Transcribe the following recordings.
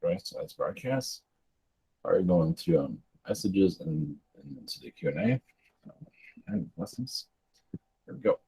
Right, so that's broadcast. Are we going to messages and into the Q&A? And lessons. Here we go.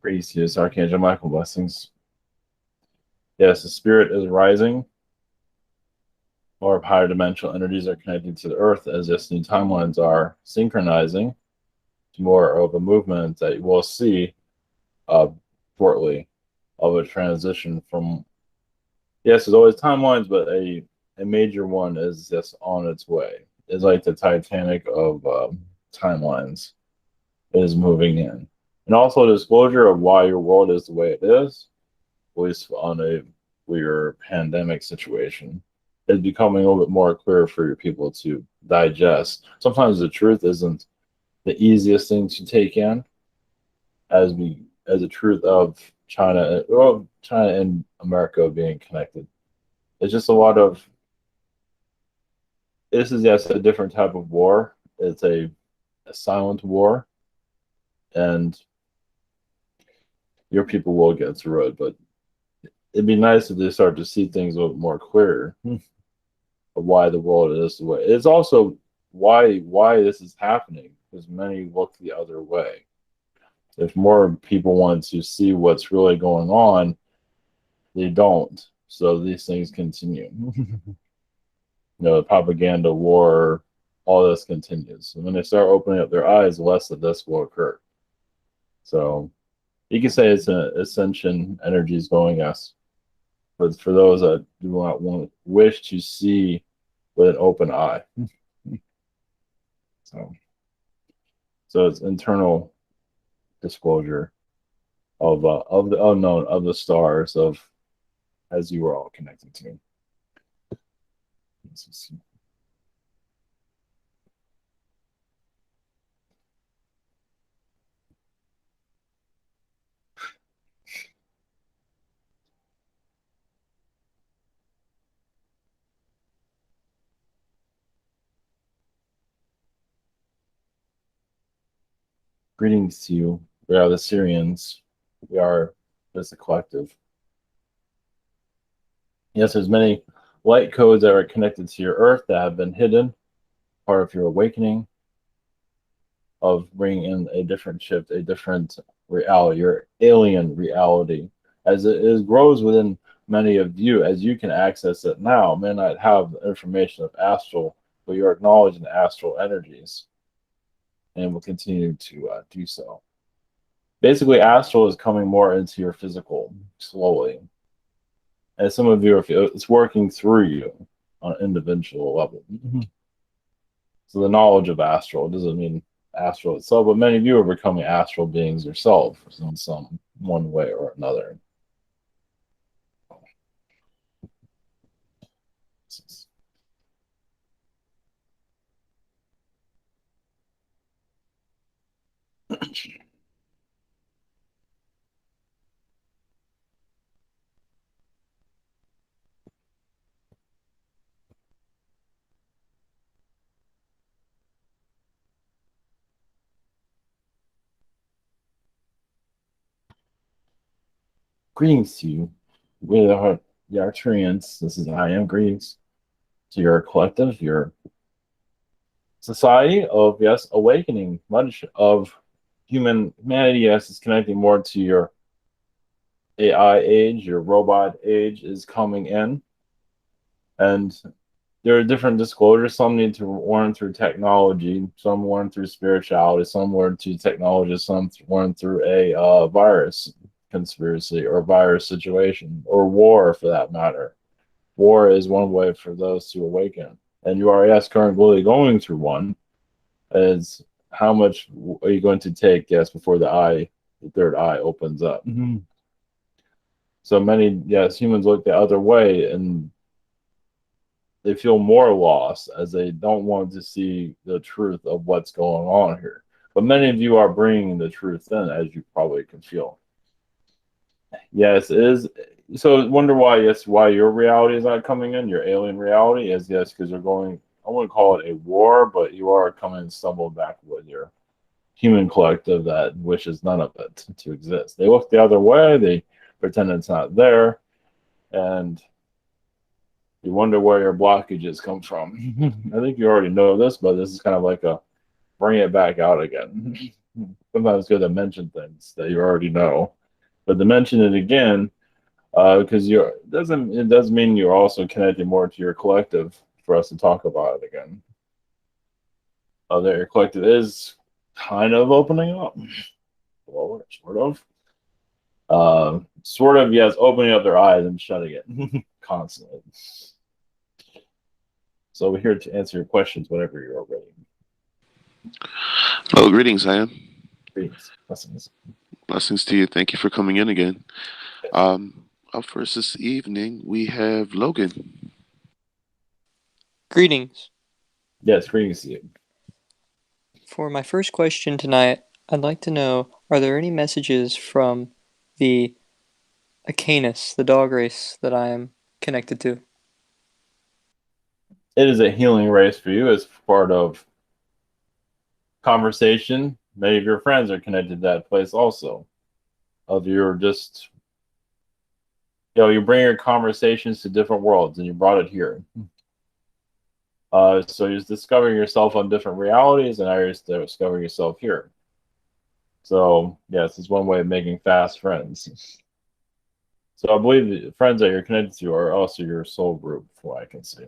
Praise yes, Archangel Michael, blessings. Yes, the spirit is rising. More of higher dimensional energies are connecting to the earth as this new timelines are synchronizing to more of a movement that you will see shortly of a transition from, yes, there's always timelines, but a major one is just on its way. It's like the Titanic of timelines is moving in. And also a disclosure of why your world is the way it is, at least on a weird pandemic situation, is becoming a little bit more clear for your people to digest. Sometimes the truth isn't the easiest thing to take in, as the truth of China and America being connected. It's just a lot of, this is, yes, a different type of war. It's a silent war, and your people will get through it, but it'd be nice if they start to see things a little more clear of why the world is the way. It's also why this is happening, because many look the other way. If more people want to see what's really going on, they don't. So these things continue. The propaganda war, all this continues. And when they start opening up their eyes, less of this will occur. So you can say it's an ascension energies going, yes. But for those that do not wish to see with an open eye. So it's internal disclosure of the unknown, of the stars, of as you were all connected to. Greetings to you. We are the Syrians. We are just a collective. Yes, there's many light codes that are connected to your earth that have been hidden, part of your awakening, of bringing in a different shift, a different reality, your alien reality, as it grows within many of you, as you can access it now. May not have the information of astral, but you're acknowledging the astral energies, and will continue to do so. Basically, astral is coming more into your physical slowly. And some of you, it's working through you on an individual level. So the knowledge of astral doesn't mean astral itself, but many of you are becoming astral beings yourself in some one way or another. Greetings to you. We are the Arcturians. This is I am greetings to your collective, your society of, yes, awakening. Much of humanity, yes, is connecting more to your AI age, your robot age is coming in. And there are different disclosures. Some need to learn through technology, some learn through spirituality, some learn through technology, some learn through a virus conspiracy or virus situation or war for that matter. War is one way for those to awaken. And you are, yes, currently going through one. Is how much are you going to take, yes, before the third eye opens up? Mm-hmm. So many, yes, humans look the other way and they feel more lost as they don't want to see the truth of what's going on here. But many of you are bringing the truth in, as you probably can feel. Yes, it is. So wonder why, yes, why your reality is not coming in, your alien reality is, yes, because you're going, I wouldn't call it a war, but you are coming stumbled back with your human collective that wishes none of it to exist. They look the other way, they pretend it's not there, and you wonder where your blockages come from. I think you already know this, but this is kind of like a bring it back out again. Sometimes it's good to mention things that you already know, but to mention it again, because it does mean you're also connected more to your collective for us to talk about it again. That your collective is kind of opening up. Well, sort of, yes, opening up their eyes and shutting it constantly. So we're here to answer your questions whenever you're ready. Hello, greetings, Ian. Greetings. Blessings. Blessings to you. Thank you for coming in again. Up first this evening, we have Logan. Greetings. Yes, greetings to you. For my first question tonight, I'd like to know, are there any messages from the Canis, the dog race that I am connected to? It is a healing race for you as part of conversation. Many of your friends are connected to that place also. You bring your conversations to different worlds and you brought it here. So you're discovering yourself on different realities and now you're discovering yourself here. So yes, it's one way of making fast friends. So I believe the friends that you're connected to are also your soul group, from what I can see.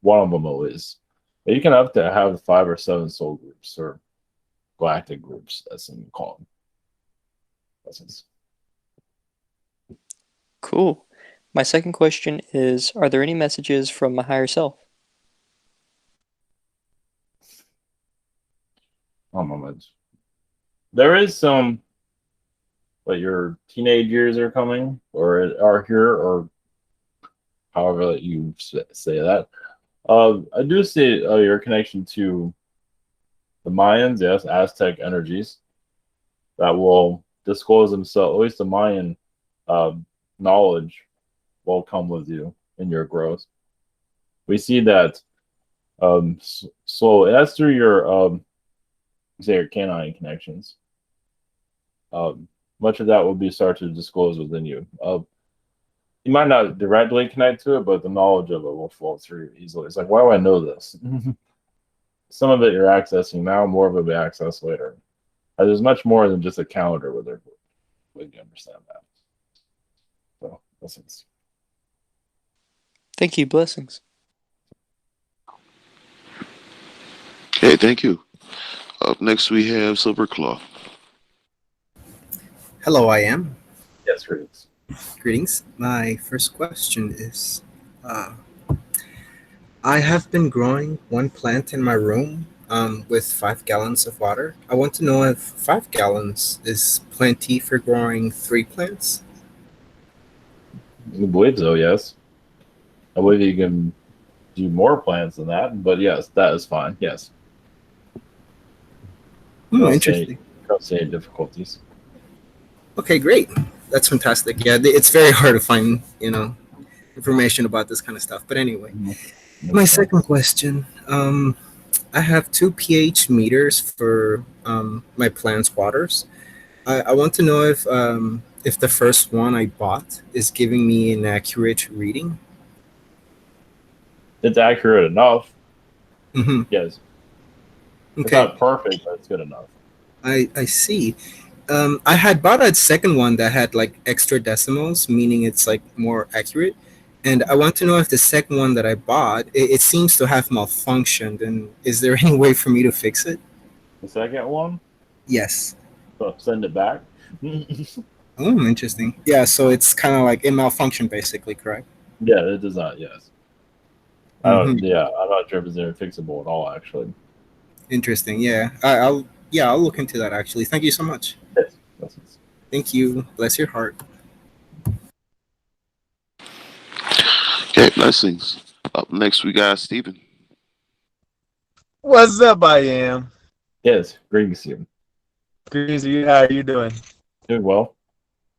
One of them at least. But you can have to have 5 or 7 soul groups or galactic groups, as some call them. That's Cool. My second question is, are there any messages from my higher self? one moment. There is some, but your teenage years are coming, or are here, or however you say that. I do see your connection to the Mayans, yes, Aztec energies that will disclose themselves. At least the Mayan knowledge will come with you in your growth. We see that slowly. That's through your your canine connections. Much of that will be started to disclose within you. You might not directly connect to it, but the knowledge of it will flow through easily. It's like, why do I know this? Some of it you're accessing now, more of it will be accessed later. There's much more than just a calendar with it. We can understand that. So, blessings. Thank you. Blessings. Okay, thank you. Up next, we have Silverclaw. Hello, I am. Yes, greetings. Greetings. My first question is, I have been growing one plant in my room with 5 gallons of water. I want to know if 5 gallons is plenty for growing 3 plants. I believe so, yes. I believe you can do more plants than that, but yes, that is fine. Yes. Interesting. Don't see any difficulties. Okay, great. That's fantastic. Yeah, it's very hard to find, information about this kind of stuff. But anyway, my second question. I have 2 pH meters for my plants' waters. I want to know if the first one I bought is giving me an accurate reading. It's accurate enough. Mm-hmm. Yes. Okay. It's not perfect, but it's good enough. I see. I had bought a second one that had like extra decimals, meaning it's like more accurate. And I want to know if the second one that I bought, it seems to have malfunctioned. And is there any way for me to fix it? The second one, Yes. so send it back. Oh, interesting. Yeah, so it's kind of like it malfunctioned, basically, correct? Yeah, it does not. Yes. Mm-hmm. Yeah, I'm not sure if it's fixable at all. Actually. Interesting. Yeah, I'll look into that actually. Thank you so much. Yes. Blessings. Thank you. Bless your heart. Okay, blessings. Up next, we got Stephen. What's up, I am? Yes. Greetings to you. Christy, how are you doing? Doing well.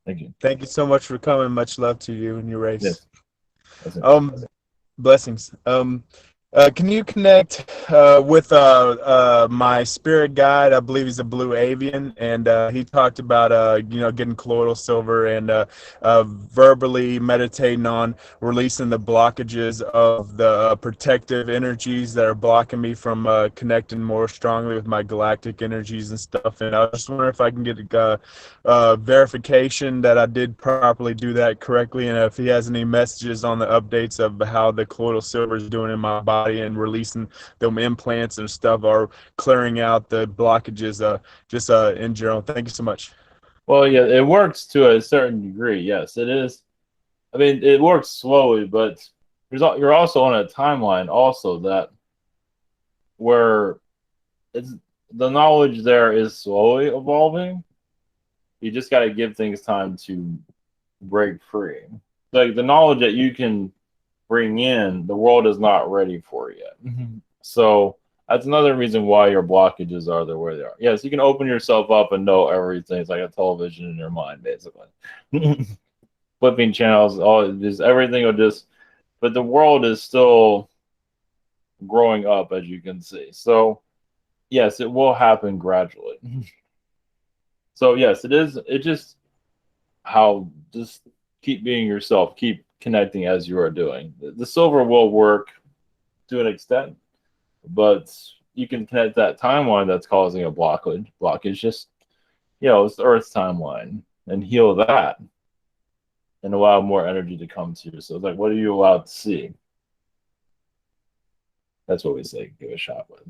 Thank you. Thank you so much for coming. Much love to you and your race. Yes. Blessings. Blessings. Can you connect with my spirit guide? I believe he's a blue avian, and he talked about getting colloidal silver and verbally meditating on releasing the blockages of the protective energies that are blocking me from connecting more strongly with my galactic energies and stuff. And I was just wondering if I can get verification that I did properly do that correctly, and if he has any messages on the updates of how the colloidal silver is doing in my body and releasing them implants and stuff, or clearing out the blockages just in general. Thank you so much. Well, yeah, it works to a certain degree. Yes, it is. I mean, it works slowly, but you're also on a timeline also that where it's the knowledge there is slowly evolving. You just got to give things time to break free. Like the knowledge that you can bring in, the world is not ready for yet. So that's another reason why your blockages are the way they are. Yes, you can open yourself up and know everything. It's like a television in your mind, basically. Flipping channels, all just everything will just. But the world is still growing up, as you can see. So yes, it will happen gradually. So yes, it is. It just how just keep being yourself, keep connecting as you are doing. The silver will work to an extent, but you can connect that timeline that's causing a blockage. Just it's the Earth's timeline, and heal that, and allow more energy to come to you. So it's like, what are you allowed to see? That's what we say. Give a shot with.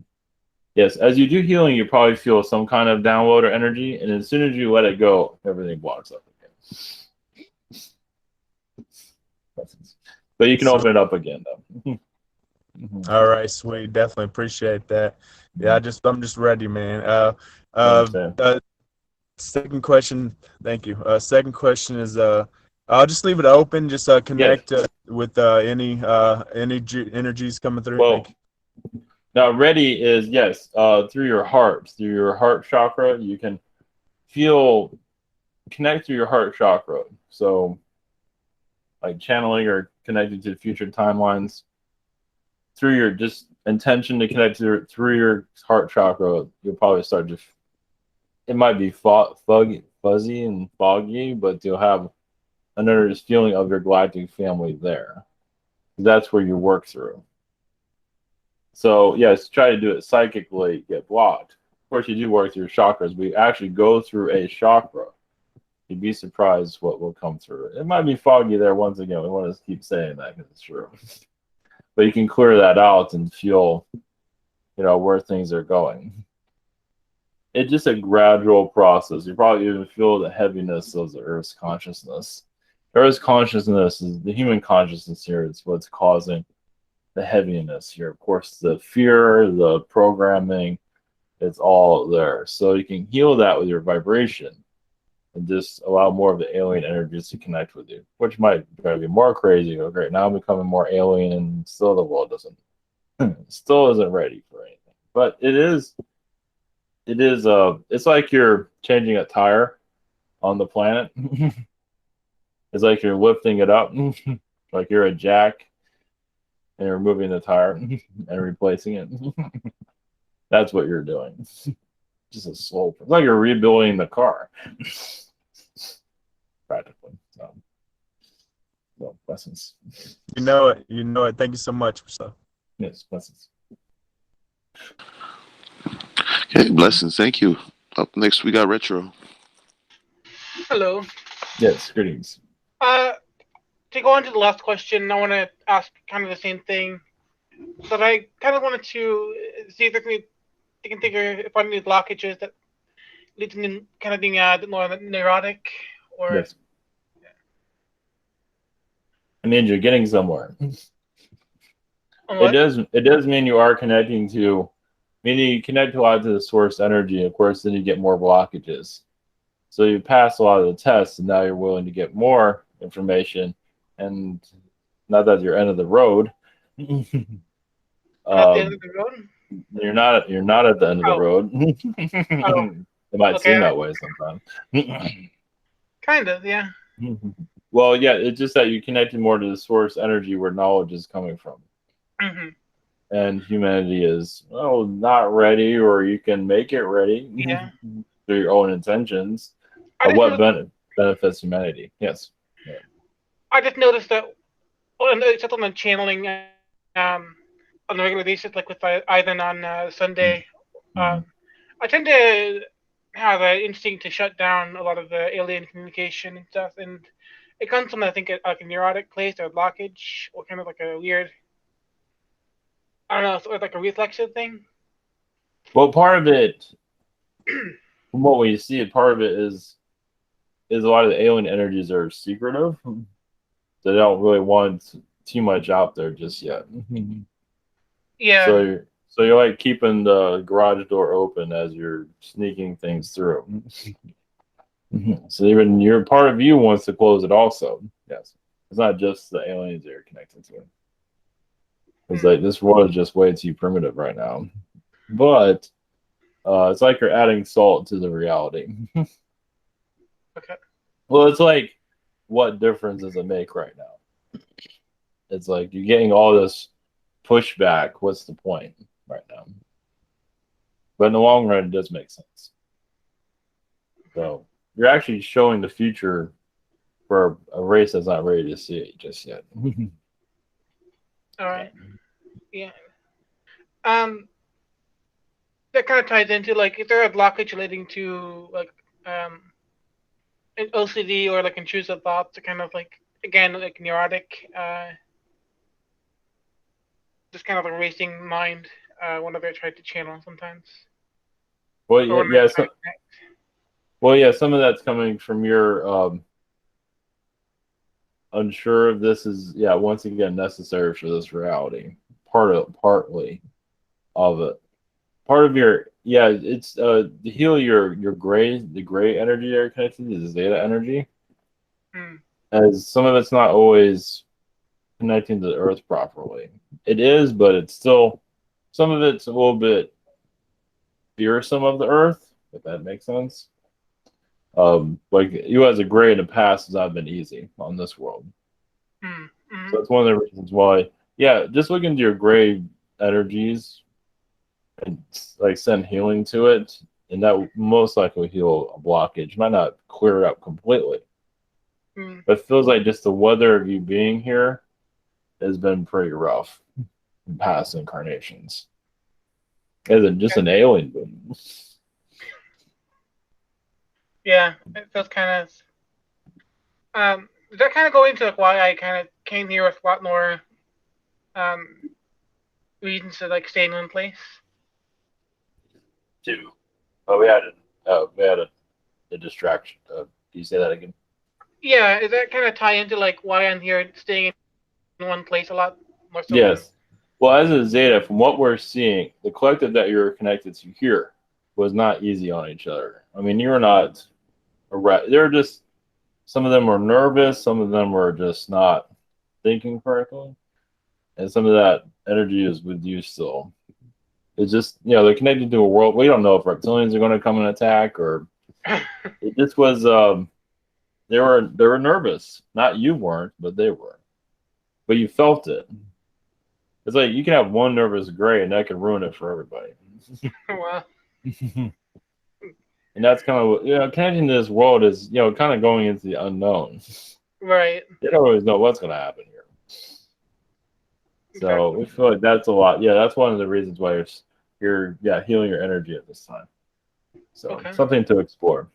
Yes, as you do healing, you probably feel some kind of download or energy, and as soon as you let it go, everything blocks up again. But you can open it up again, though. All right, sweet. Definitely appreciate that. Yeah, I'm just ready, man. Second question. Thank you. Second question is I'll just leave it open. Just connect with any energies coming through. Well, now ready is yes. Through your heart chakra, you can connect through your heart chakra. So, like channeling or connecting to future timelines through your just intention to connect through your heart chakra, you'll probably start to. It might be fuzzy and foggy, but you'll have another feeling of your galactic family there. That's where you work through. So yes, try to do it psychically, get blocked. Of course, you do work through chakras. We actually go through a chakra. You'd be surprised what will come through. It might be foggy there once again. We want to keep saying that because it's true. But you can clear that out and feel, where things are going. It's just a gradual process. You probably even feel the heaviness of the Earth's consciousness. Earth's consciousness is the human consciousness here. It's what's causing the heaviness here. Of course, the fear, the programming, it's all there. So you can heal that with your vibration and just allow more of the alien energies to connect with you, which might drive you more crazy. Okay, now I'm becoming more alien, and still the world still isn't ready for anything. But it is. It's like you're changing a tire on the planet. It's like you're lifting it up, like you're a jack, and you're removing the tire and replacing it. That's what you're doing. Just a slow. It's like you're rebuilding the car, practically. So blessings. You know it. Thank you so much. Yes, blessings. Okay, blessings. Thank you. Up next, we got Retro. Hello. Yes, greetings. To to go on to the last question, I want to ask kind of the same thing. But I kind of wanted to see if they can think if any blockages that lead to kind of being more neurotic or. Yes. It means you're getting somewhere. What? It does mean you are connecting to, meaning you connect a lot to the source energy. Of course, then you get more blockages. So you pass a lot of the tests, and now you're willing to get more information. And not that you're end of the road. At the end of the road? You're not at the end of the road. It might seem that way sometimes. Kind of, yeah. Well, yeah, it's just that you connected more to the source energy where knowledge is coming from. Mm-hmm. And humanity is, not ready, or you can make it ready through your own intentions. What benefits humanity? Yes. Yeah. I just noticed that except on the channeling on a regular basis, like with Ivan on Sunday, I tend to have an instinct to shut down a lot of the alien communication and stuff, and it comes from, I think, like a neurotic place or a blockage, or kind of like a weird, I don't know, sort of like a reflexive thing. Well, part of it, from what we see, part of it is a lot of the alien energies are secretive. They don't really want too much out there just yet. Yeah. So you're like keeping the garage door open as you're sneaking things through. So even your part of you wants to close it also. Yes. It's not just the aliens that you're connected to. It's like this world is just way too primitive right now. But it's like you're adding salt to the reality. Okay. Well, it's like, what difference does it make right now? It's like you're getting all this pushback. What's the point right now? But in the long run, it does make sense. So you're actually showing the future for a race that's not ready to see it just yet. All right. Yeah. That kind of ties into, like, is there a blockage relating to, like, an OCD or like intrusive thoughts, or kind of like, again, like neurotic, just kind of a racing mind whenever I try to channel sometimes. Well, yeah. Some of that's coming from your unsure if this is, once again, necessary for this reality. Partly of it. Part of your, it's to heal the gray energy you're connected to, the zeta energy. As some of it's not always connecting to the earth properly. It is, but it's still, some of it's a little bit fearsome of the earth, if that makes sense. Like you as a gray in the past has not been easy on this world. So that's one of the reasons why, just look into your gray energies and like send healing to it, and that will most likely heal a blockage. Might not clear it up completely, but it feels like just the weather of you being here has been pretty rough in past incarnations. As just an alien boom. Yeah, it feels kind of. Does that kind of go into like why I kind of came here with a lot more reasons to like stay in one place? Two. Oh, we had a distraction. Can you say that again? Yeah, does that kind of tie into like why I'm here staying in one place a lot more so? Yes. Well, as a Zeta, from what we're seeing, the collective that you're connected to here was not easy on each other. I mean, you're not. They're just, some of them were nervous, some of them were just not thinking correctly, and some of that energy is with you still. It's just, they're connected to a world. We don't know if reptilians are going to come and attack, or it just was. They were nervous. Not you weren't, but they were. But you felt it. It's like you can have one nervous gray, and that can ruin it for everybody. Wow. And that's kind of, connecting to this world is, kind of going into the unknown. Right. You don't always know what's going to happen here. So we feel like that's a lot. Yeah, that's one of the reasons why you're healing your energy at this time. So something to explore.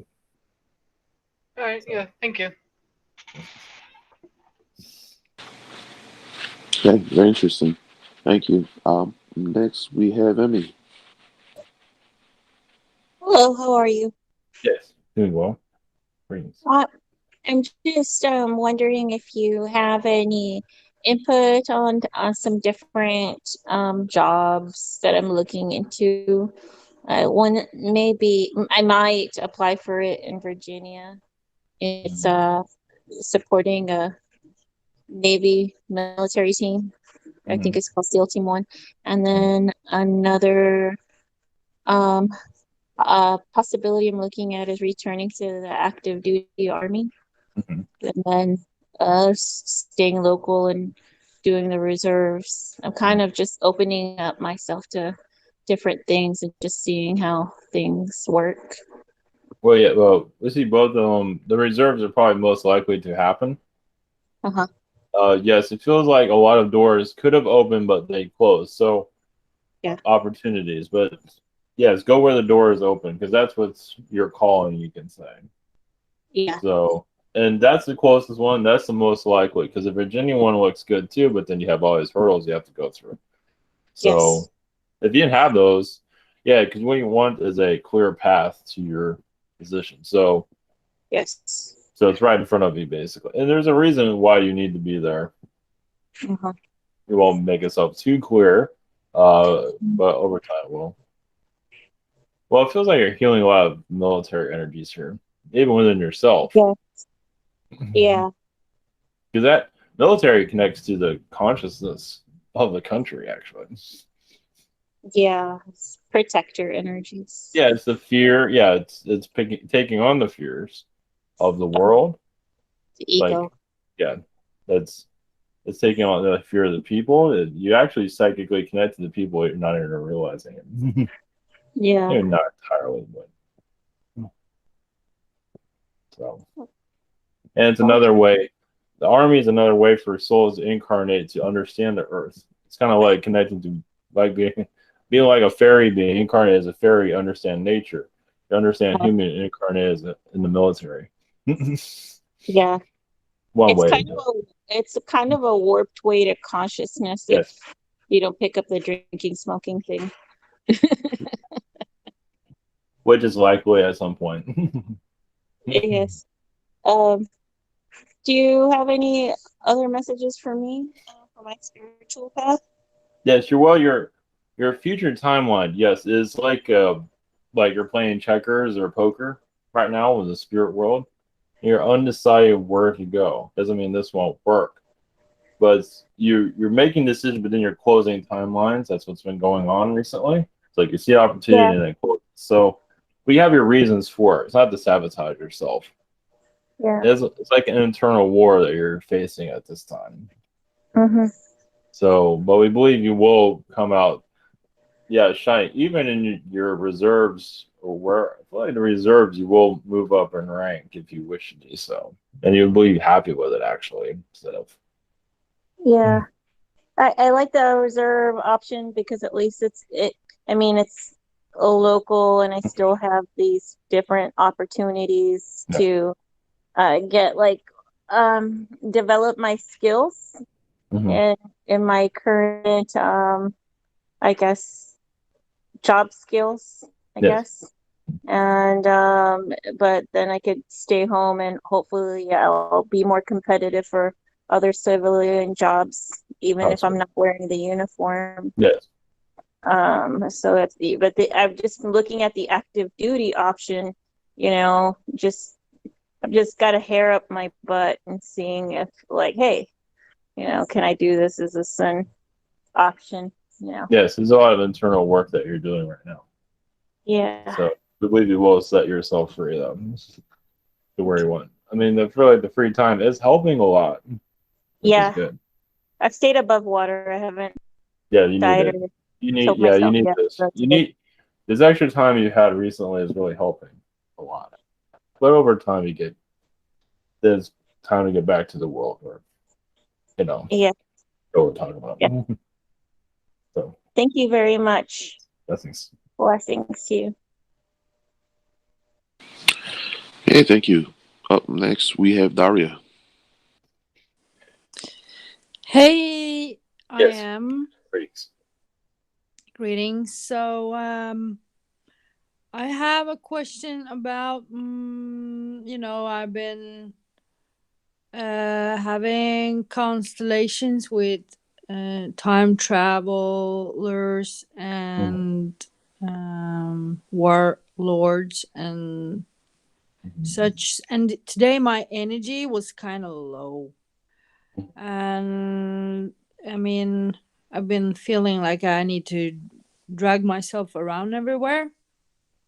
All right. Yeah. Thank you. Okay, very interesting. Thank you. Next we have Emmy. Hello, how are you? Yes. Doing well. Greetings. I'm just wondering if you have any input on some different jobs that I'm looking into. One maybe I might apply for it in Virginia. It's supporting a Navy military team. I think it's called SEAL Team One, and then another um possibility I'm looking at is returning to the active duty army, Mhm. and then staying local and doing the reserves. I'm kind of just opening up myself to different things and just seeing how things work. Well, yeah. Well, we see both of them. The reserves are probably most likely to happen. Uh-huh. Yes, it feels like a lot of doors could have opened, but they closed. So, Yeah. opportunities. But yes, go where the door is open because that's what's your calling, you can say. Yeah. So, and that's the closest one. That's the most likely because the Virginia one looks good too, but then you have all these hurdles you have to go through. So, Yes. if you didn't have those, yeah, because what you want is a clear path to your position. So Yes. it's right in front of you basically, and there's a reason why you need to be there. Uh-huh. You won't make yourself too clear, but over time it will. Well, it feels like you're healing a lot of military energies here, even within yourself. Yeah. Yeah. Because that military connects to the consciousness of the country, actually. Yeah. It's protector energies. Yeah, it's the fear. Yeah, it's taking on the fears of the world. The Like, ego. yeah, it's taking on the fear of the people. You actually psychically connect to the people. You're not even realizing it. Yeah. You're not entirely, but so. And it's another way. The army is another way for souls to incarnate to understand the earth. It's kind of like connecting to like being like a fairy, being incarnated as a fairy, understand nature. You understand human incarnate as in the military. Yeah. One It's way. kind of a warped way to consciousness if Yes. you don't pick up the drinking, smoking thing. Which is likely at some point. Yes. Um, do you have any other messages for me for my spiritual path? Yes, your future timeline, yes, is like you're playing checkers or poker right now in the spirit world. You're undecided where to go. Doesn't mean this won't work, but you're making decisions, but then you're closing timelines. That's what's been going on recently. It's like you see opportunity and then close. So we have your reasons for it. It's not to sabotage yourself. Yeah. It's like an internal war that you're facing at this time. Mm-hmm. So, but we believe you will come out, yeah, shine. Even in your reserves, or where I feel like the reserves, you will move up in rank if you wish to do so, and you'll be happy with it actually, instead of. Yeah. I like the reserve option because at least it's a local and I still have these different opportunities to get develop my skills in my current I guess job skills, I guess. And but then I could stay home and hopefully I'll be more competitive for other civilian jobs, even if I'm not wearing the uniform. Yes. So I'm just looking at the active duty option, I've just got to hair up my butt and seeing if hey, can I do this? Is this an option? Yes, there's a lot of internal work that you're doing right now. Yeah. So I believe you will set yourself free though, to where you want. I mean, the free time is helping a lot. Which is good. I've stayed above water. I haven't. Yeah, you need it. You need this. You need this extra time you had recently is really helping a lot. But over time, there's time to get back to the world, or Yeah. what we're talking about. Yeah. So thank you very much. Blessings. Blessings to you. Hey, thank you. Up next, we have Daria. Hey, I Yes. am. Greetings. Greetings. So, I have a question about, I've been having constellations with time travelers and warlords and such. And today my energy was kind of low. And I mean, I've been feeling like I need to drag myself around everywhere.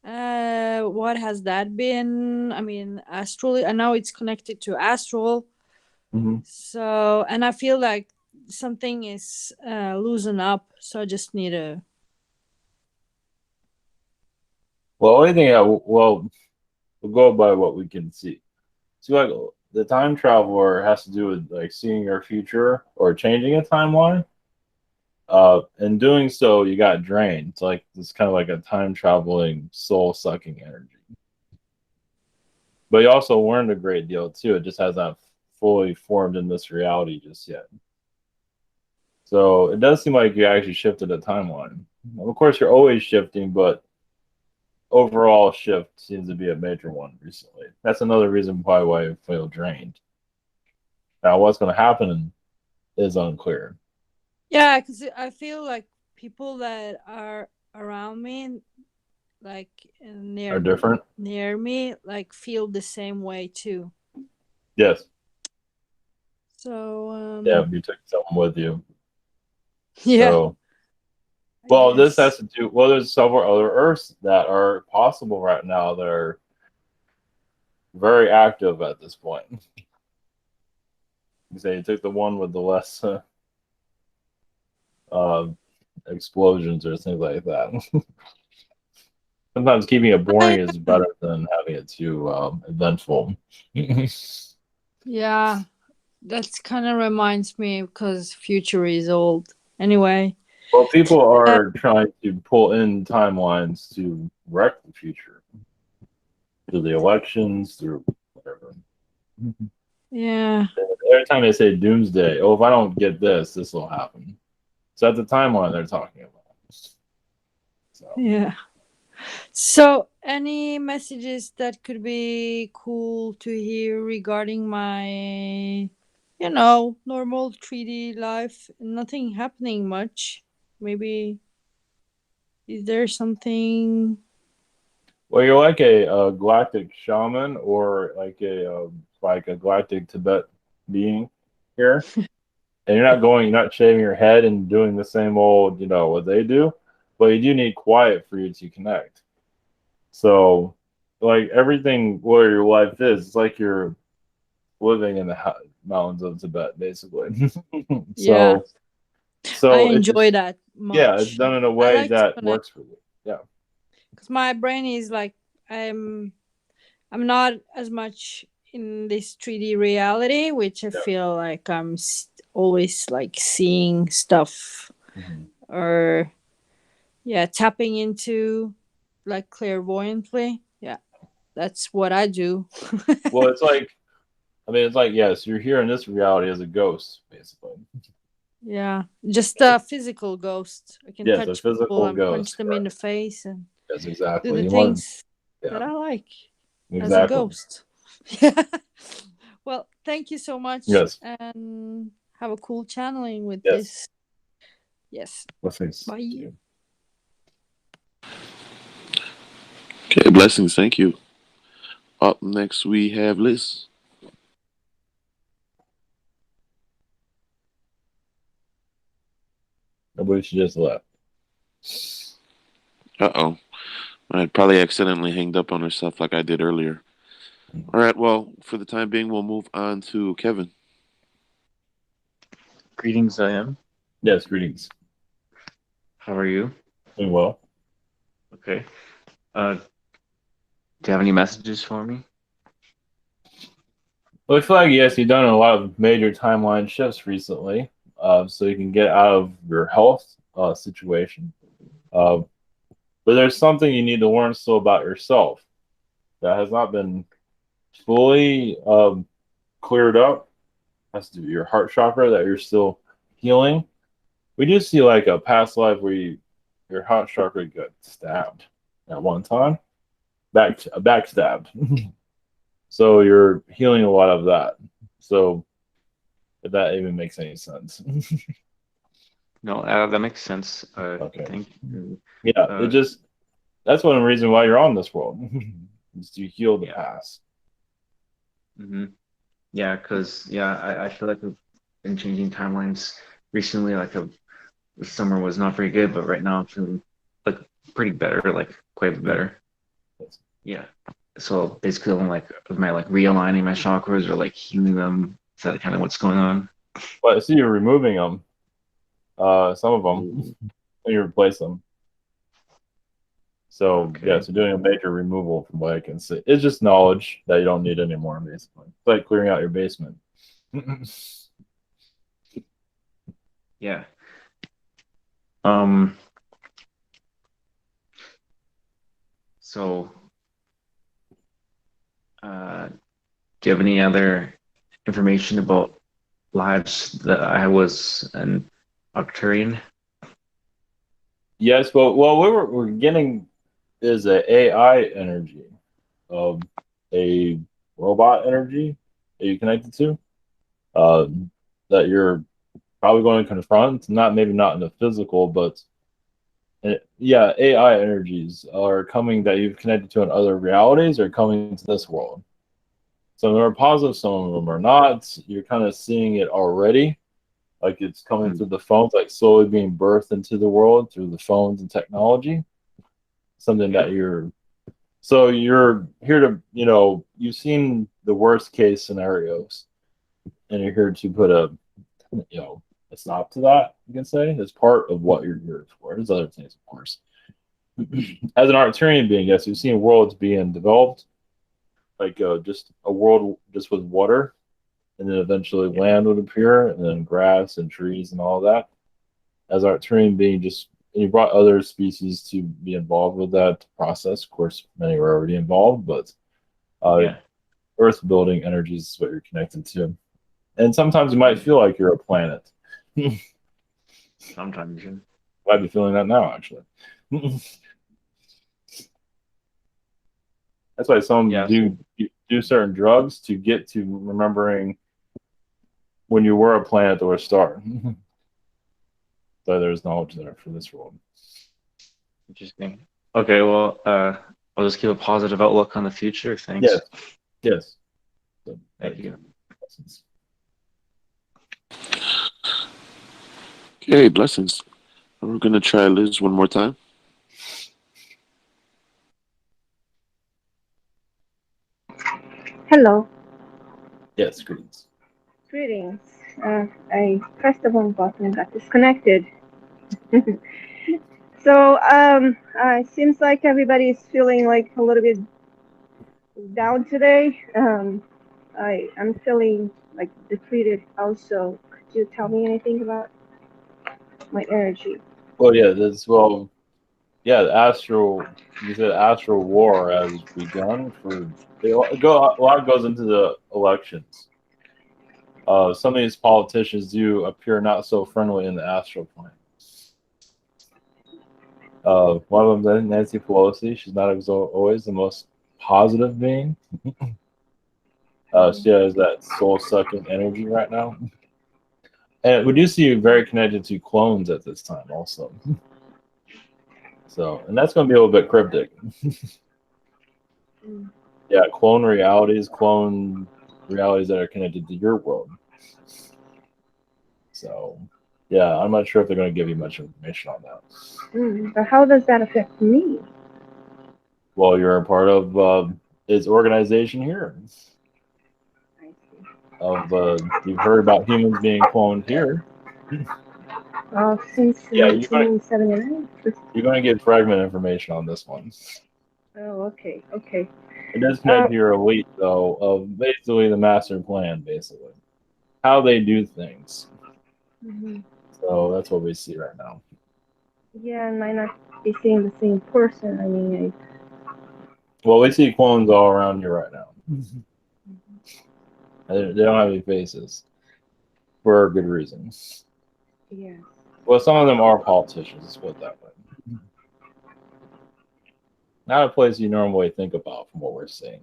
What has that been? I mean, astrally, I know it's connected to astral. So, and I feel like something is loosen up. So I just need a. Well, only thing, we'll go by what we can see. See, like the time traveler has to do with like seeing your future or changing a timeline. In doing so, you got drained. It's kind of like a time traveling, soul sucking energy. But you also learned a great deal too. It just hasn't fully formed in this reality just yet. So it does seem like you actually shifted a timeline. Of course, you're always shifting, but overall shift seems to be a major one recently. That's another reason why I feel drained. Now, what's going to happen is unclear. Yeah, because I feel like people that are around me, like Are different? near me, like feel the same way too. Yes. So yeah, you took someone with you. Yeah. So, well, Yes. this has to do. Well, there's several other Earths that are possible right now that are very active at this point. You say you took the one with the less explosions or things like that. Sometimes keeping it boring is better than having it too eventful. Yeah, that kind of reminds me because future is old. Anyway. Well, people are trying to pull in timelines to wreck the future through the elections, through whatever. Yeah. Every time they say doomsday, oh, if I don't get this, this will happen. So that's the timeline they're talking about. So. Yeah. So, any messages that could be cool to hear regarding my, normal 3D life? Nothing happening much. Maybe, is there something? Well, you're like a galactic shaman or like a galactic Tibet being here. And you're not shaving your head and doing the same old, what they do, but you do need quiet for you to connect. So, like everything where your life is, it's like you're living in the mountains of Tibet, basically. Yeah. So I enjoy that much. Yeah, it's done in a way that works for you. Yeah. Because my brain is like, I'm not as much in this 3D reality, which I feel like I'm always like seeing stuff or tapping into like clairvoyantly. Yeah, that's what I do. Well, it's like yes, you're here in this reality as a ghost, basically. Yeah, just a physical ghost. I can touch physical people and ghost, punch them in the face and that's exactly do the things that I like as a ghost. Yeah. Well, thank you so much. Yes. And have a cool channeling with this. Yes. Blessings. Bye. Okay, blessings. Thank you. Up next, we have Liz. I believe she just left. Uh-oh. I probably accidentally hanged up on herself like I did earlier. All right, well, for the time being, we'll move on to Kevin. Greetings, I am. Yes, greetings. How are you? Doing well. Okay. Do you have any messages for me? Well, I feel like, yes, you've done a lot of major timeline shifts recently, so you can get out of your health situation. But there's something you need to learn still about yourself that has not been fully cleared up. It has to do with your heart chakra that you're still healing. We do see like a past life where your heart chakra got stabbed at one time, backstabbed. So you're healing a lot of that. So if that even makes any sense. No, that makes sense. Okay. Thank you. Yeah, it just that's one reason why you're on this world is to heal the past. Mm-hmm. Yeah, because I feel like we've been changing timelines recently. Like the summer was not very good, but right now I'm feeling like pretty better, like quite a bit better. Yeah. So basically, I'm like, am I like realigning my chakras or like healing them? Is that kind of what's going on? But I see you're removing them. Some of them, and you replace them. So yeah, so doing a major removal from what I can see. It's just knowledge that you don't need anymore, basically. It's like clearing out your basement. Yeah. So, do you have any other information about lives that I was an Arcturian? Yes, but well, we're getting is a AI energy, a robot energy that you connected to, that you're probably going to confront. Maybe not in the physical, but yeah, AI energies are coming that you've connected to in other realities are coming to this world. Some of them are positive, some of them are not. You're kind of seeing it already. Like it's coming through the phones, like slowly being birthed into the world through the phones and technology. Something that you're here to, you've seen the worst case scenarios and you're here to put a stop to that, you can say. It's part of what you're here for. There's other things, of course. As an Arcturian being, yes, you've seen worlds being developed, like just a world just with water, and then eventually land would appear, and then grass and trees and all that. As Arcturian being, you brought other species to be involved with that process. Of course, many were already involved, but earth building energies is what you're connected to. And sometimes you might feel like you're a planet. Sometimes you might be feeling that now, actually. That's why some do certain drugs to get to remembering when you were a planet or a star. So there's knowledge there for this world. Interesting. Okay, well, I'll just keep a positive outlook on the future. Thanks. Yes. So, thank you. Okay, blessings. We're gonna try Liz one more time. Hello. Yes, greetings. Greetings. I pressed the wrong button and got disconnected. So, it seems like everybody's feeling like a little bit down today. I'm feeling like depleted also. Could you tell me anything about my energy? Well, yeah, you said astral war has begun a lot goes into the elections. Some of these politicians do appear not so friendly in the astral plane. One of them is Nancy Pelosi. She's not always the most positive being. She has that soul-sucking energy right now. And we do see you very connected to clones at this time also. So, and that's going to be a little bit cryptic. Yeah, clone realities that are connected to your world. So, yeah, I'm not sure if they're going to give you much information on that. But how does that affect me? Well, you're a part of its organization here. You've heard about humans being cloned here. Since 1979. You're going to get fragment information on this one. Oh, okay. It does connect to your elite, though, of basically the master plan, basically. How they do things. So that's what we see right now. Yeah, and might not be seeing the same person. I mean, well, we see clones all around you right now. They don't have any faces for good reasons. Yeah. Well, some of them are politicians. Let's put it that way. Not a place you normally think about from what we're seeing.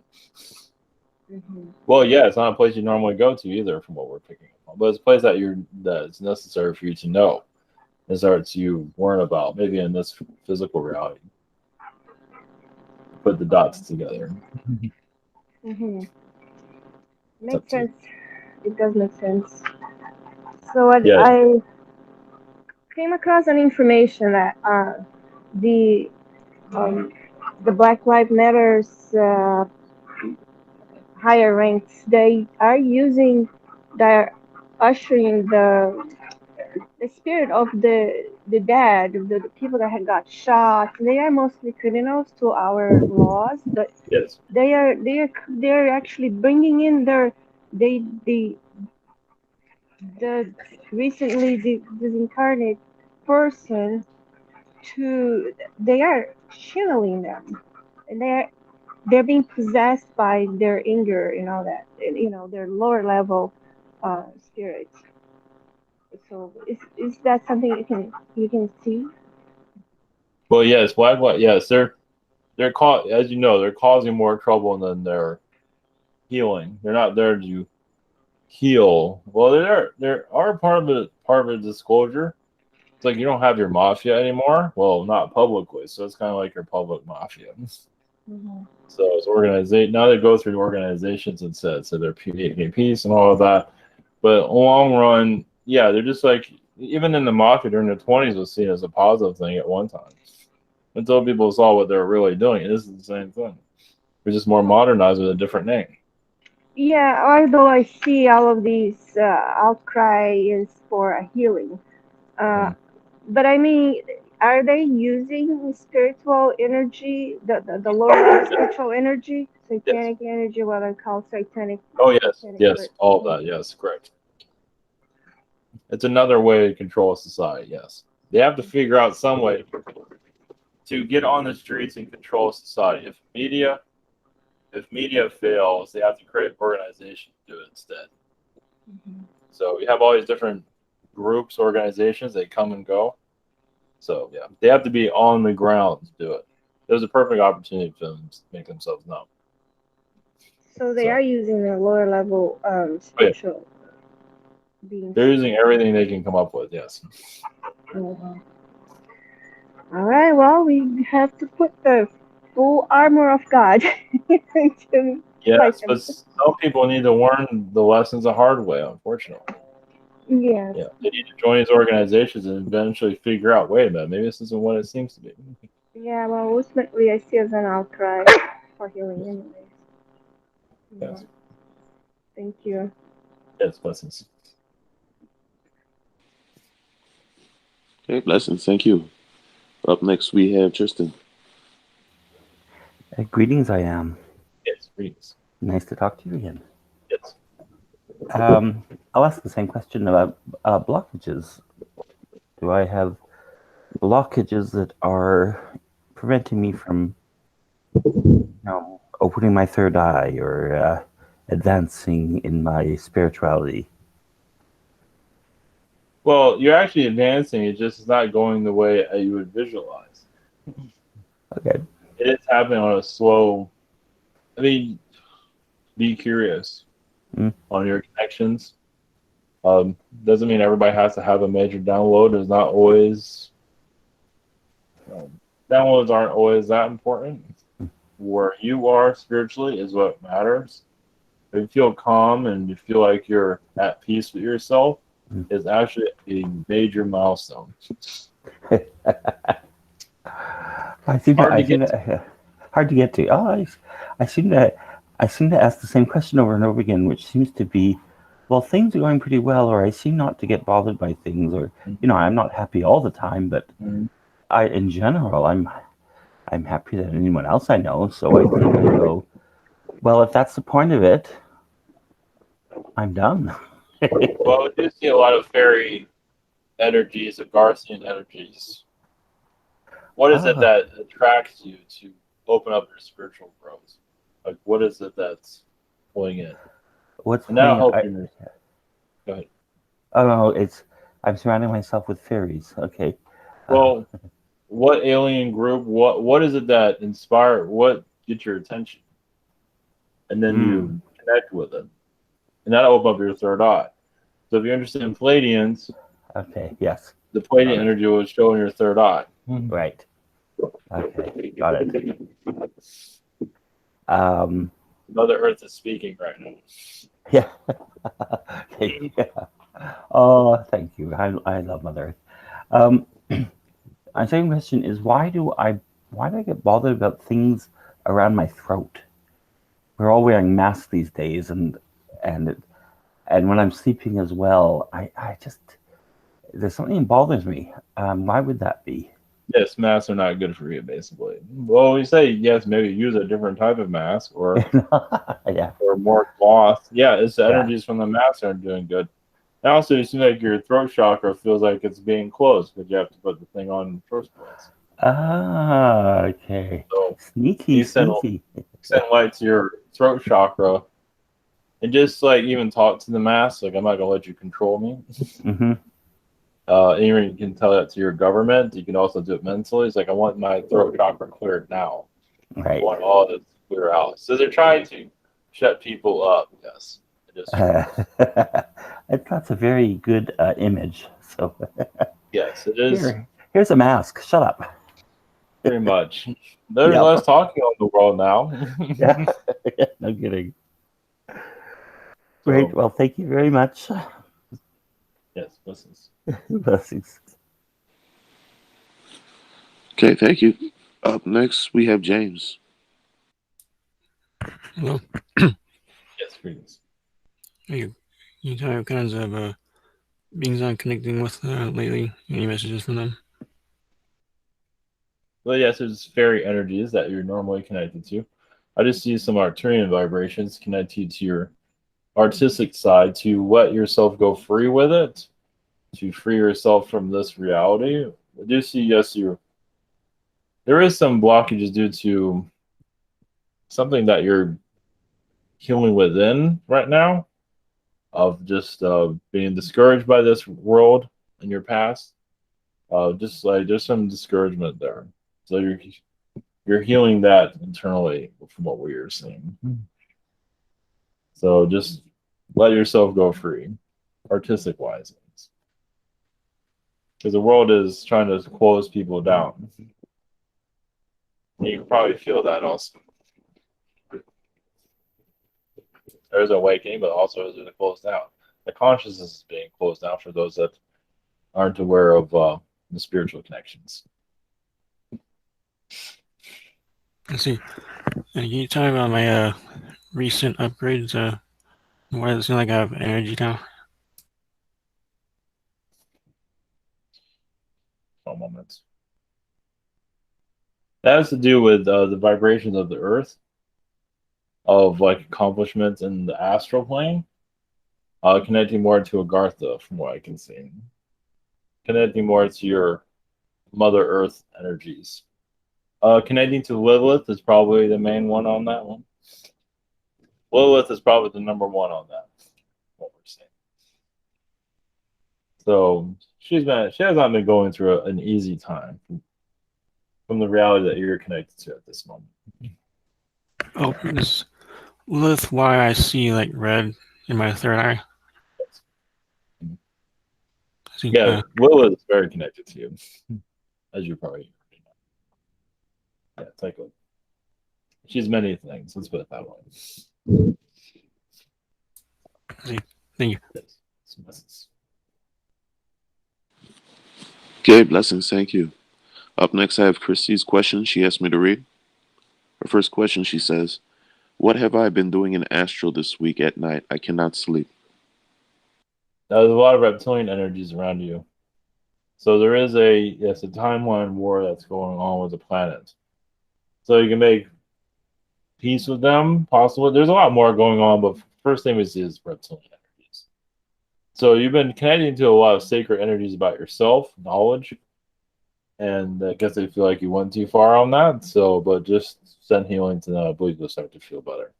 Mm-hmm. Well, yeah, it's not a place you normally go to either from what we're picking up on. But it's a place that it's necessary for you to know and start to learn about, maybe in this physical reality. Put the dots together. Mm-hmm. Makes sense. It does make sense. So I came across an information that the Black Lives Matters higher ranks, they are ushering the spirit of the dead, the people that had got shot. They are mostly criminals to our laws, but yes, they're actually bringing in the recently disincarnate person they are channeling them, and they're being possessed by their anger and all that, and, their lower level spirits. So is that something you can see? Well, yes, Black. Yes, they're as you know, they're causing more trouble than they're healing. They're not there to heal. Well, they are part of a disclosure. It's like you don't have your mafia anymore. Well, not publicly, so it's kind of like your public mafia. Mm-hmm. So it's organization. Now they go through organizations and so they're making peace and all of that. But long run, yeah, they're just like, even in the mafia during the 20s was seen as a positive thing at one time, until people saw what they're really doing. And this is the same thing. We're just more modernized with a different name. Yeah, although I see all of these outcry is for a healing, but I mean, are they using spiritual energy, the lower spiritual energy, satanic energy, what I call satanic? Oh yes, satanic yes, all of that. Yes, correct. It's another way to control society. Yes, they have to figure out some way to get on the streets and control society. If media fails, they have to create an organization to do it instead. Mm-hmm. So we have all these different groups, organizations, they come and go. So yeah, they have to be on the ground to do it. There's a perfect opportunity for them to make themselves known. So they are using the lower level spiritual beings. They're using everything they can come up with, yes. Mm-hmm. All right, well, we have to put the full armor of God to yes, but some people need to learn the lessons the hard way, unfortunately. Yes. Yeah, they need to join these organizations and eventually figure out, wait a minute, maybe this isn't what it seems to be. Yeah, well, ultimately, I see as an outcry for healing anyways. Yes. Yeah. Thank you. Yes, blessings. Okay, blessings. Thank you. Up next, we have Tristan. Greetings, I am. Yes, greetings. Nice to talk to you again. Yes. I'll ask the same question about blockages. Do I have blockages that are preventing me from, opening my third eye or advancing in my spirituality? Well, you're actually advancing. It just is not going the way you would visualize. Okay. It is happening on a slow. I mean, be curious on your connections. Doesn't mean everybody has to have a major download. It's not always. Downloads aren't always that important. Where you are spiritually is what matters. If you feel calm and you feel like you're at peace with yourself, is actually a major milestone. Hard to get to. Oh, I seem to ask the same question over and over again, which seems to be, well, things are going pretty well, or I seem not to get bothered by things, or I'm not happy all the time, but in general, I'm happier than anyone else I know. So I think I go, well, if that's the point of it, I'm done. Well, we do see a lot of fairy energies, of Garcian energies. What is it that attracts you to open up your spiritual growth? Like, what is it that's pulling in? What's and that'll help you? Go ahead. Oh no, it's I'm surrounding myself with fairies. Okay. Well, what alien group? What is it that inspire? What gets your attention? And then you connect with it, and that'll open up your third eye. So if you're interested in Palladians, okay, yes, the Palladian energy will show in your third eye. Right. Okay, got it. Mother Earth is speaking right now. Yeah. Okay. Oh, thank you. I love Mother Earth. My second question is why do I get bothered about things around my throat? We're all wearing masks these days, and when I'm sleeping as well, I just there's something that bothers me. Why would that be? Yes, masks are not good for you, basically. Well, we say yes, maybe use a different type of mask or yeah, or more cloth. Yeah, it's the energies from the mask aren't doing good. And also, it seems like your throat chakra feels like it's being closed because you have to put the thing on in the first place. Ah, okay. So sneaky. Send light to your throat chakra, and just like even talk to the mask. Like, I'm not gonna let you control me. Mm-hmm. You can tell that to your government. You can also do it mentally. It's like, I want my throat chakra cleared now. Right. I want all this to clear out. So they're trying to shut people up. Yes. That's a very good image. So yes, it is. Here's a mask. Shut up. Pretty much. There's less talking on the world now. Yeah. No kidding. Great. Well, thank you very much. Yes, blessings. Blessings. Okay, thank you. Up next, we have James. Hello. Yes, greetings. You tell me what kinds of beings I'm connecting with lately? Any messages from them? Well, yes, there's fairy energies that you're normally connected to. I just see some Arcturian vibrations connect you to your artistic side to let yourself go free with it, to free yourself from this reality. I do see, yes, there is some blockages due to something that you're healing within right now, of just being discouraged by this world in your past. Just like there's some discouragement there. So you're healing that internally from what we are seeing. So just let yourself go free, artistic wise. Because the world is trying to close people down. You can probably feel that also. There's an awakening, but also there's a close down. The consciousness is being closed down for those that aren't aware of the spiritual connections. I see. Can you tell me about my recent upgrades? Why does it seem like I have energy now? One moment. That has to do with the vibrations of the earth, of like accomplishments in the astral plane, connecting more to Agartha, from what I can see, connecting more to your Mother Earth energies. Connecting to Lilith is probably the main one on that one. Lilith is probably the number one on that. What we're saying. So she has not been going through an easy time from the reality that you're connected to at this moment. Oh, is Lilith why I see like red in my third eye? Yeah, Lilith is very connected to you, as you probably know. Yeah, it's like she's many things. Let's put it that way. Thank you. Yes. Okay, blessings. Thank you. Up next, I have Christy's question she asked me to read. Her first question, she says, "What have I been doing in astral this week at night? I cannot sleep." Now, there's a lot of reptilian energies around you. So there is a timeline war that's going on with the planet. So you can make peace with them, possibly. There's a lot more going on, but first thing we see is reptilian energies. So you've been connecting to a lot of sacred energies about yourself, knowledge, and I guess they feel like you went too far on that. So, but just send healing to them. I believe you'll start to feel better.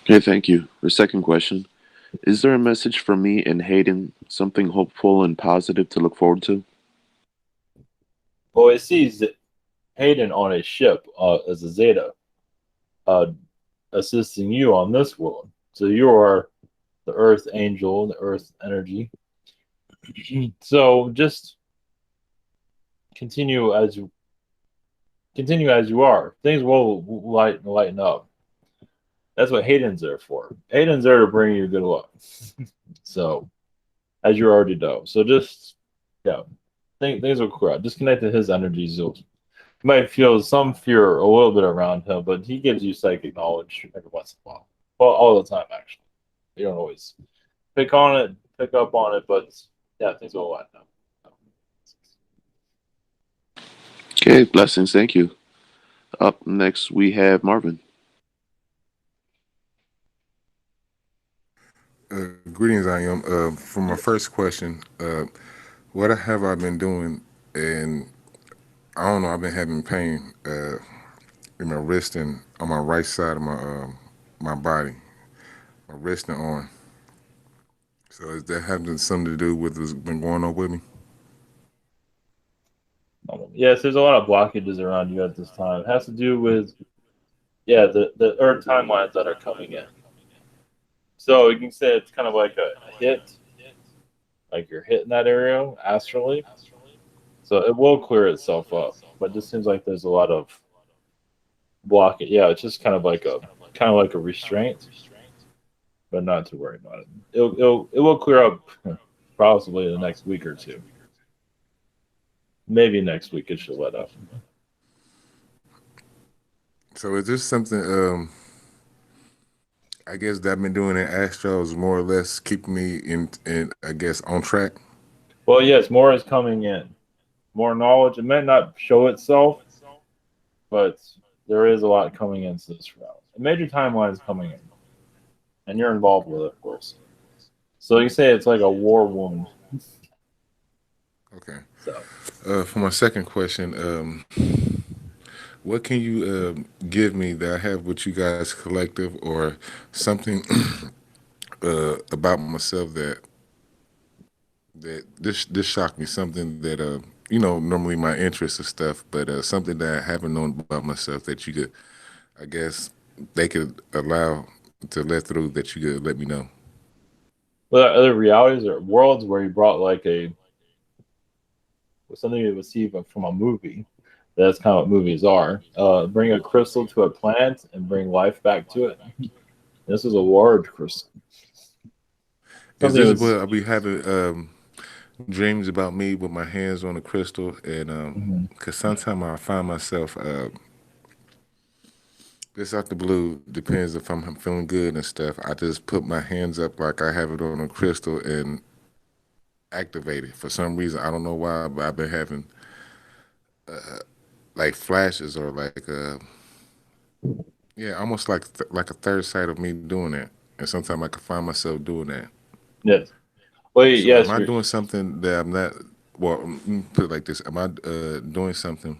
Okay, thank you. Her second question, Is there a message for me and Hayden? Something hopeful and positive to look forward to? Well, it sees Hayden on a ship as a Zeta, assisting you on this world. So you are the Earth Angel, the Earth energy. So just continue as you are. Things will lighten up. That's what Hayden's there for. Hayden's there to bring you good luck. So, as you already know. So just, yeah, things will clear out. Just connect to his energies. You might feel some fear a little bit around him, but he gives you psychic knowledge every once in a while. Well, all the time, actually. You don't always pick up on it, but yeah, things will lighten up. Okay, blessings. Thank you. Up next, we have Marvin. Greetings, I am. For my first question, what have I been doing? And I don't know. I've been having pain in my wrist and on my right side of my body, my wrist and arm. So is that having something to do with what's been going on with me? Yes, there's a lot of blockages around you at this time. It has to do with the Earth timelines that are coming in. So you can say it's kind of like a hit, like you're hitting that area astrally. So it will clear itself up, but it just seems like there's a lot of blockage. Yeah, it's just kind of like a restraint, but not to worry about it. It will clear up possibly in the next week or two. Maybe next week it should let up. So is this something? I guess that I've been doing in Astro is more or less keeping me in I guess on track. Well, yes, more is coming in. More knowledge. It may not show itself, but there is a lot coming into this route. A major timeline is coming in, and you're involved with it, of course. So you say it's like a war wound. Okay. So, for my second question, what can you give me that I have with you guys collective or something about myself that this shocked me? Something that normally my interests and stuff, but something that I haven't known about myself that you could, I guess, they could allow to let through that you could let me know. well, other realities or worlds where you brought like something you receive from a movie. That's kind of what movies are. Bring a crystal to a plant and bring life back to it. This is a large crystal. Is this what I'll be having dreams about me with my hands on the crystal? And because sometimes I find myself just out the blue, depends if I'm feeling good and stuff. I just put my hands up like I have it on a crystal and activate it. For some reason, I don't know why, but I've been having like flashes or like almost like a third sight of me doing that. And sometimes I can find myself doing that. Yes. Well, So yes. am I doing something that I'm not? Well, let me put it like this: am I doing something?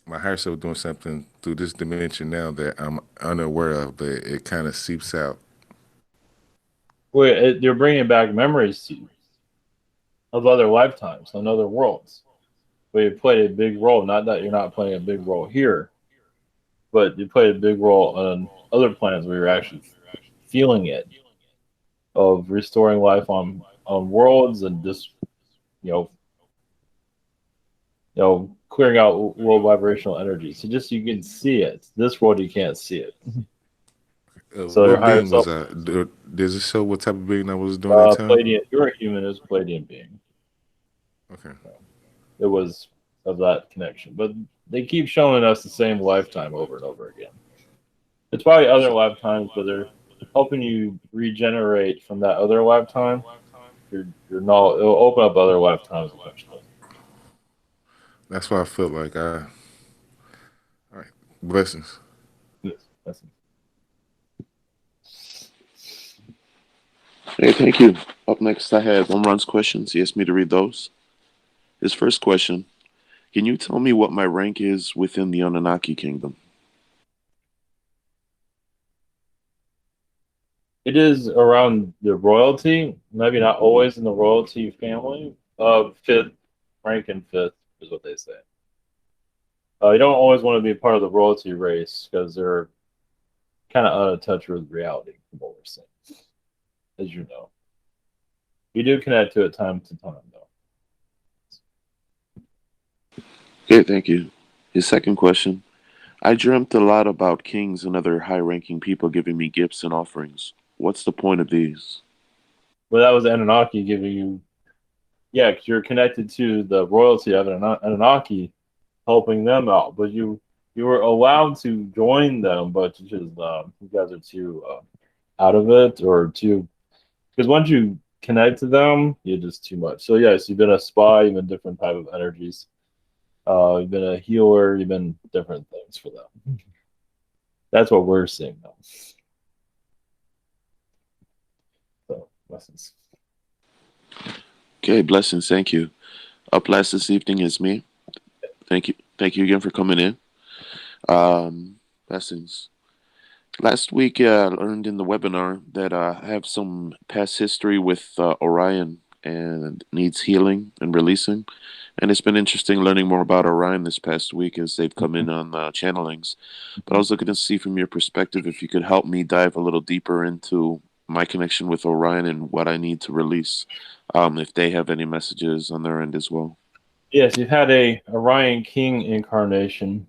My higher self doing something through this dimension now that I'm unaware of, but it kind of seeps out. Well, you're bringing back memories to you of other lifetimes and other worlds where you played a big role. Not that you're not playing a big role here, but you played a big role on other planets where you're actually feeling it, of restoring life on worlds and just clearing out low vibrational energy. So just you can see it. This world you can't see it. So what being was I? Does it show what type of being I was doing that time? Palladian. You're a human. It was a Palladian being. Okay. It was of that connection, but they keep showing us the same lifetime over and over again. It's probably other lifetimes, but they're helping you regenerate from that other lifetime. Your knowledge, it'll open up other lifetimes eventually. That's why I felt like all right, blessings. Yes, blessings. Hey, thank you. Up next, I have Omran's questions. He asked me to read those. His first question: can you tell me what my rank is within the Anunaki kingdom? It is around the royalty, maybe not always in the royalty family. Fifth, rank and fifth is what they say. You don't always want to be part of the royalty race because they're kind of out of touch with reality, from what we're saying, as you know. You do connect to it time to time, though. Okay, thank you. His second question. I dreamt a lot about kings and other high-ranking people giving me gifts and offerings. What's the point of these? Well, that was Anunaki giving you, yeah, 'cause you're connected to the royalty of Anunaki, helping them out. But you were allowed to join them, but you just you guys are too out of it, or too, because once you connect to them, you're just too much. So yes, you've been a spy, you've been different type of energies. You've been a healer, you've been different things for them. That's what we're seeing now. So, blessings. Okay, blessings. Thank you. Up last this evening is me. Thank you. Thank you again for coming in. Blessings. Last week, I learned in the webinar that I have some past history with Orion and needs healing and releasing. And it's been interesting learning more about Orion this past week as they've come in on channelings. But I was looking to see from your perspective if you could help me dive a little deeper into my connection with Orion and what I need to release, if they have any messages on their end as well. Yes, you've had a Orion King incarnation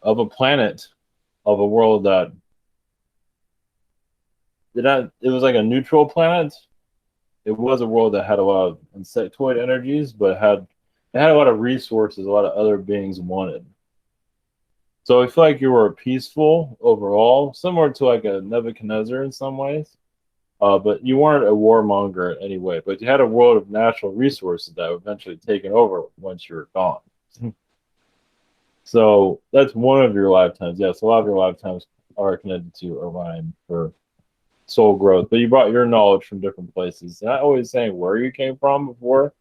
of a planet, of a world that it was like a neutral planet. It was a world that had a lot of insectoid energies, but it had a lot of resources, a lot of other beings wanted. So I feel like you were peaceful overall, similar to like a Nebuchadnezzar in some ways. But you weren't a warmonger in any way. But you had a world of natural resources that would eventually taken over once you were gone. So that's one of your lifetimes. Yes, a lot of your lifetimes are connected to Orion for soul growth. But you brought your knowledge from different places. Not always saying where you came from before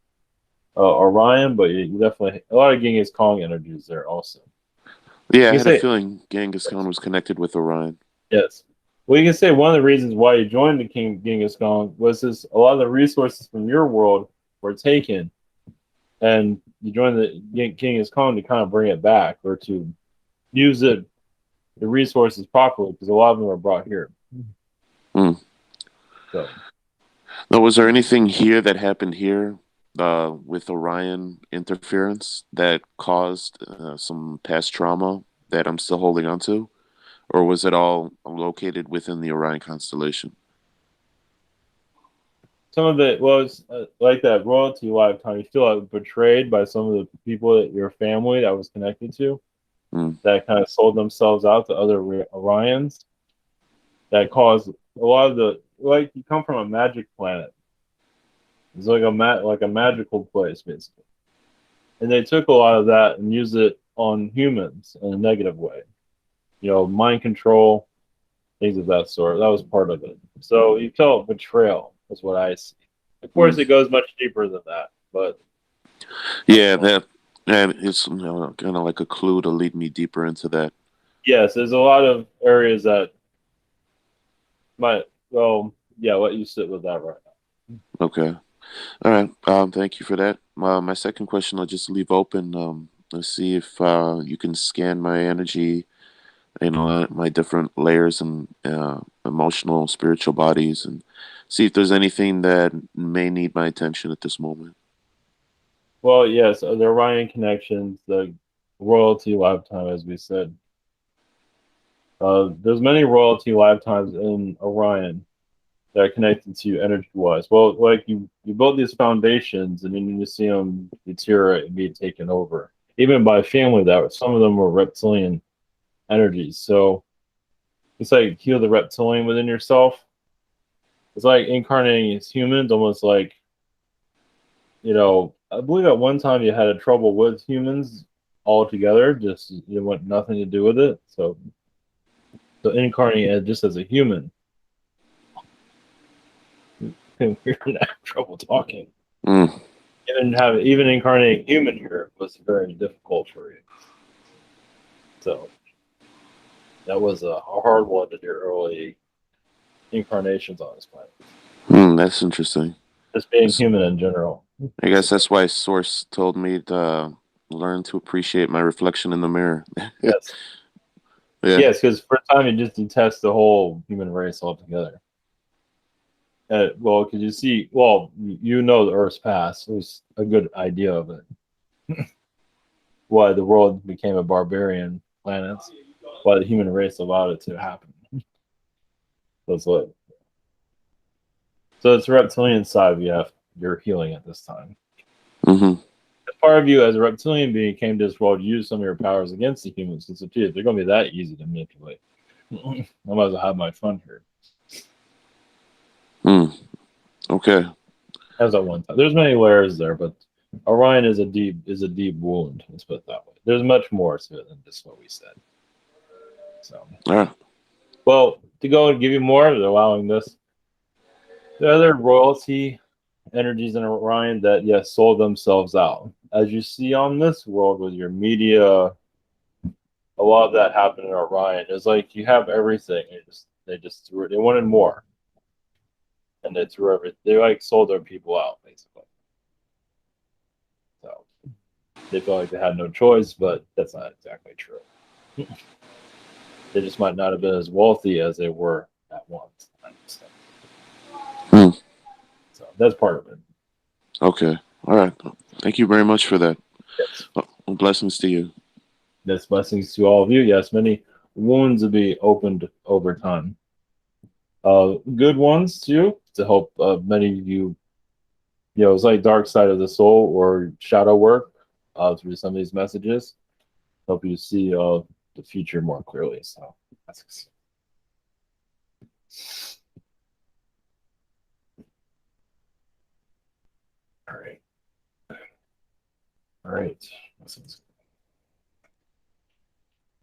Orion, but you definitely a lot of Genghis Khan energies there also. Yeah, I had a feeling Genghis Khan was connected with Orion. Yes. Well, you can say one of the reasons why you joined the King Genghis Khan was this: a lot of the resources from your world were taken, and you joined the Genghis Khan to kind of bring it back or to use the resources properly, because a lot of them were brought here. Mm. So, now, was there anything here that happened here with Orion interference that caused some past trauma that I'm still holding on to? Or was it all located within the Orion constellation? some of it was like that royalty lifetime. You feel like betrayed by some of the people that your family that was connected to, that kind of sold themselves out to other Orions. That caused a lot of the, like, you come from a magic planet. It's like a magical place, basically. And they took a lot of that and used it on humans in a negative way. You know, mind control, things of that sort. That was part of it. So you felt betrayal, is what I see. Of course, it goes much deeper than that, but yeah, that it's kind of like a clue to lead me deeper into that. Yes, there's a lot of areas that might. Well, yeah, let you sit with that right now. Okay. All right. Thank you for that. My second question, I'll just leave open. Let's see if you can scan my energy, you know, my different layers and emotional, spiritual bodies, and see if there's anything that may need my attention at this moment. Well, yes, the Orion connections, the royalty lifetime, as we said. There's many royalty lifetimes in Orion that are connected to you energy-wise. Well, like you built these foundations, and then you see them deteriorate and be taken over, even by family that some of them were reptilian energies. So it's like heal the reptilian within yourself. It's like incarnating as humans, almost like, you know, I believe at one time you had a trouble with humans altogether, just you want nothing to do with it. So incarnating just as a human. We're gonna have trouble talking. Even incarnating human here was very difficult for you. So that was a hard one in your early incarnations on this planet. That's interesting. Just being human in general. I guess that's why Source told me to learn to appreciate my reflection in the mirror. Yes. Yeah. Yes, because for a time you just detest the whole human race altogether. Well, because you see, you know the Earth's past. It was a good idea of it. Why the world became a barbarian planet. Why the human race allowed it to happen. That's what. So it's the reptilian side of you. You're healing at this time. Mm-hmm. Part of you, as a reptilian being, came to this world, use some of your powers against the humans. Because they're going to be that easy to manipulate. I might as well have my fun here. Okay. As at one time, there's many layers there, but Orion is a deep wound. Let's put it that way. There's much more to it than just what we said. So, well, to go and give you more, they're allowing this. The other royalty energies in Orion that sold themselves out, as you see on this world with your media. A lot of that happened in Orion. It's like you have everything. They just threw it. They wanted more. And they threw everything. They like sold their people out, basically. So they felt like they had no choice, but that's not exactly true. They just might not have been as wealthy as they were at once. So that's part of it. Okay. All right. Thank you very much for that. Yes. Blessings to you. Yes, blessings to all of you. Yes, many wounds will be opened over time. Good ones too, to help many of you. It's like dark side of the soul or shadow work through some of these messages. Help you see the future more clearly. So that's all right. All right.